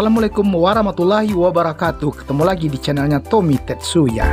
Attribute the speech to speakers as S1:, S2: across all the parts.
S1: Assalamualaikum warahmatullahi wabarakatuh. Ketemu lagi di channelnya Tommy Tetsuya.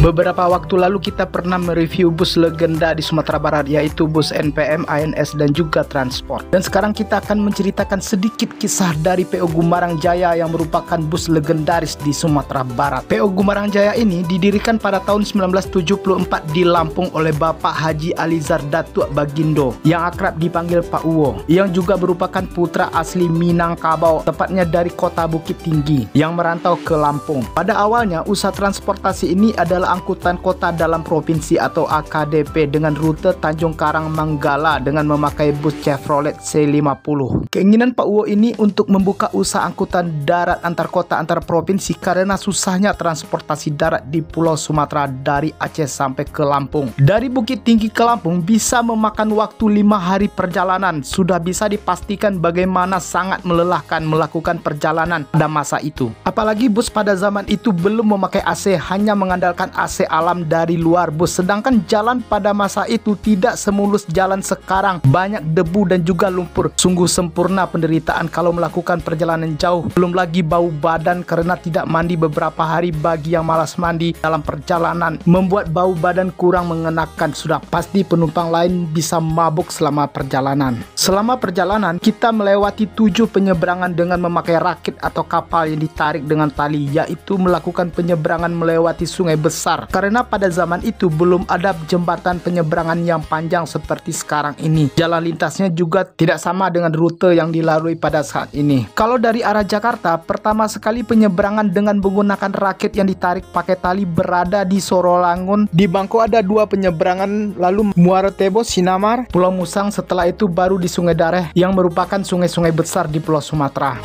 S1: Beberapa waktu lalu kita pernah mereview bus legenda di Sumatera Barat, yaitu bus NPM, ANS, dan juga Transport. Dan sekarang kita akan menceritakan sedikit kisah dari PO Gumarang Jaya yang merupakan bus legendaris di Sumatera Barat. PO Gumarang Jaya ini didirikan pada tahun 1974 di Lampung oleh Bapak Haji Alizar Datuk Bagindo, yang akrab dipanggil Pak Uwo, yang juga merupakan putra asli Minangkabau, tepatnya dari kota Bukit Tinggi, yang merantau ke Lampung. Pada awalnya, usaha transportasi ini adalah angkutan kota dalam provinsi atau AKDP dengan rute Tanjung Karang Manggala dengan memakai bus Chevrolet C50. Keinginan Pak Uwo ini untuk membuka usaha angkutan darat antar kota antar provinsi karena susahnya transportasi darat di Pulau Sumatera dari Aceh sampai ke Lampung. Dari Bukit Tinggi ke Lampung bisa memakan waktu 5 hari perjalanan. Sudah bisa dipastikan bagaimana sangat melelahkan melakukan perjalanan pada masa itu. Apalagi bus pada zaman itu belum memakai AC, hanya mengandalkan AC alam dari luar bus. Sedangkan jalan pada masa itu tidak semulus jalan sekarang, banyak debu dan juga lumpur. Sungguh sempurna penderitaan kalau melakukan perjalanan jauh. Belum lagi bau badan karena tidak mandi beberapa hari bagi yang malas mandi dalam perjalanan, membuat bau badan kurang mengenakan. Sudah pasti penumpang lain bisa mabuk selama perjalanan. Selama perjalanan kita melewati 7 penyeberangan dengan memakai rakit atau kapal yang ditarik dengan tali, yaitu melakukan penyeberangan melewati sungai besar. Karena pada zaman itu belum ada jembatan penyeberangan yang panjang seperti sekarang ini. Jalan lintasnya juga tidak sama dengan rute yang dilalui pada saat ini. Kalau dari arah Jakarta, pertama sekali penyeberangan dengan menggunakan rakit yang ditarik pakai tali berada di Sorolangun. Di Bangko ada 2 penyeberangan, lalu Muara Tebo, Sinamar, Pulau Musang. Setelah itu baru di Sungai Dareh yang merupakan sungai-sungai besar di Pulau Sumatera.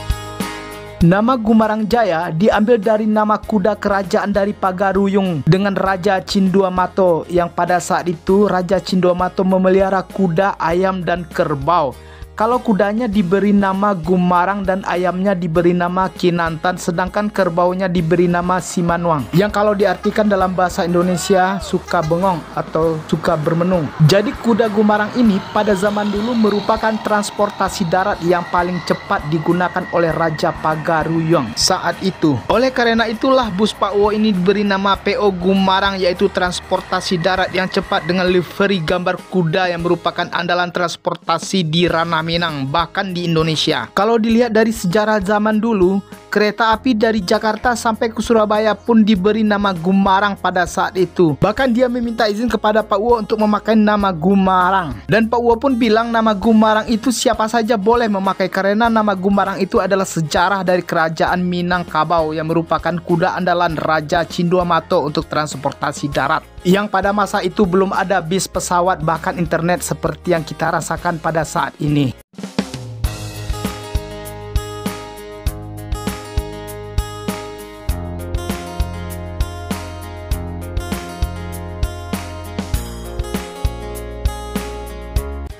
S1: Nama Gumarang Jaya diambil dari nama kuda kerajaan dari Pagaruyung dengan Raja Cinduamato, yang pada saat itu Raja Cinduamato memelihara kuda, ayam, dan kerbau. Kalau kudanya diberi nama Gumarang dan ayamnya diberi nama Kinantan, sedangkan kerbaunya diberi nama Simanuang, yang kalau diartikan dalam bahasa Indonesia suka bengong atau suka bermenung. Jadi kuda Gumarang ini pada zaman dulu merupakan transportasi darat yang paling cepat digunakan oleh Raja Pagaruyung saat itu. Oleh karena itulah bus Pak Uwo ini diberi nama PO Gumarang, yaitu transportasi darat yang cepat dengan livery gambar kuda yang merupakan andalan transportasi di ranah Minang, bahkan di Indonesia. Kalau dilihat dari sejarah zaman dulu, kereta api dari Jakarta sampai ke Surabaya pun diberi nama Gumarang pada saat itu. Bahkan dia meminta izin kepada Pak Uwo untuk memakai nama Gumarang. Dan Pak Uwo pun bilang nama Gumarang itu siapa saja boleh memakai karena nama Gumarang itu adalah sejarah dari kerajaan Minangkabau yang merupakan kuda andalan Raja Cinduamato untuk transportasi darat. Yang pada masa itu belum ada bis, pesawat, bahkan internet seperti yang kita rasakan pada saat ini.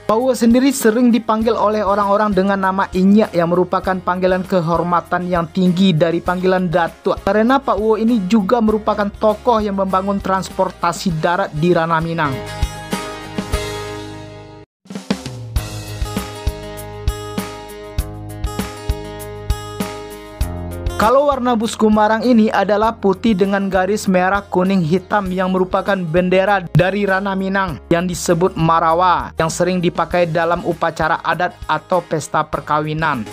S1: Pak Uwo sendiri sering dipanggil oleh orang-orang dengan nama Inyak, yang merupakan panggilan kehormatan yang tinggi dari panggilan Datuk. Karena Pak Uwo ini juga merupakan tokoh yang membangun transportasi darat di ranah Minang. Kalau warna bus Gumarang ini adalah putih dengan garis merah, kuning, hitam yang merupakan bendera dari ranah Minang yang disebut Marawa, yang sering dipakai dalam upacara adat atau pesta perkawinan.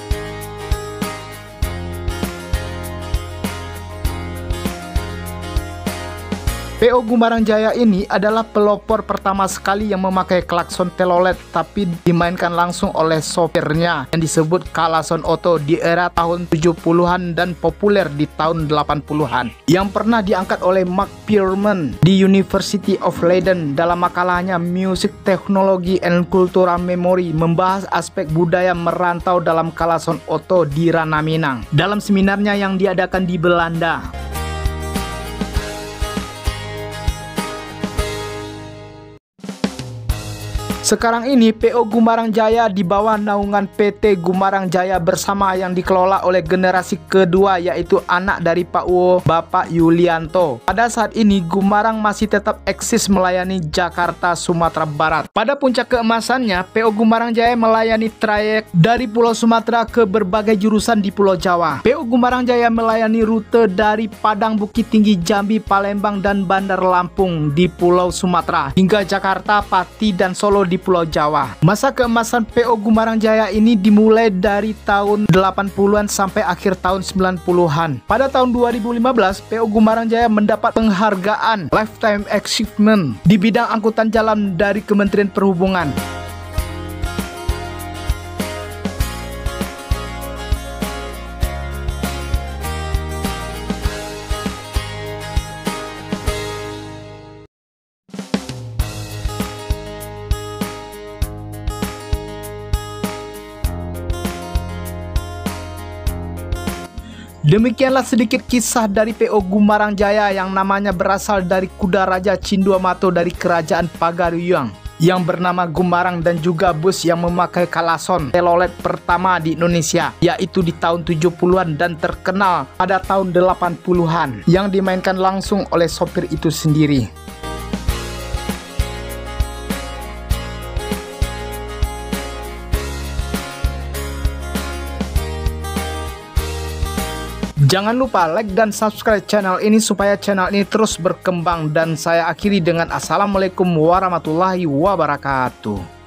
S1: PO Gumarang Jaya ini adalah pelopor pertama sekali yang memakai klakson telolet, tapi dimainkan langsung oleh sopirnya yang disebut Kalason Oto di era tahun 70-an dan populer di tahun 80-an. Yang pernah diangkat oleh Mark Pierman di University of Leiden dalam makalahnya Music Technology and Cultural Memory, membahas aspek budaya merantau dalam Kalason Oto di ranah Minang dalam seminarnya yang diadakan di Belanda. Sekarang ini PO Gumarang Jaya di bawah naungan PT Gumarang Jaya Bersama yang dikelola oleh generasi kedua, yaitu anak dari Pak Uwo, Bapak Yulianto. Pada saat ini Gumarang masih tetap eksis melayani Jakarta, Sumatera Barat. Pada puncak keemasannya, PO Gumarang Jaya melayani trayek dari Pulau Sumatera ke berbagai jurusan di Pulau Jawa. PO Gumarang Jaya melayani rute dari Padang Bukit Tinggi, Jambi, Palembang, dan Bandar Lampung di Pulau Sumatera hingga Jakarta, Pati, dan Solo di Pulau Jawa. Masa keemasan PO Gumarang Jaya ini dimulai dari tahun 80-an sampai akhir tahun 90-an. Pada tahun 2015, PO Gumarang Jaya mendapat penghargaan Lifetime Achievement di bidang angkutan jalan dari Kementerian Perhubungan. Demikianlah sedikit kisah dari PO Gumarang Jaya yang namanya berasal dari kuda Raja Cinduamato dari Kerajaan Pagaruyung yang bernama Gumarang, dan juga bus yang memakai kalason telolet pertama di Indonesia, yaitu di tahun 70-an dan terkenal pada tahun 80-an yang dimainkan langsung oleh sopir itu sendiri. Jangan lupa like dan subscribe channel ini supaya channel ini terus berkembang, dan saya akhiri dengan assalamualaikum warahmatullahi wabarakatuh.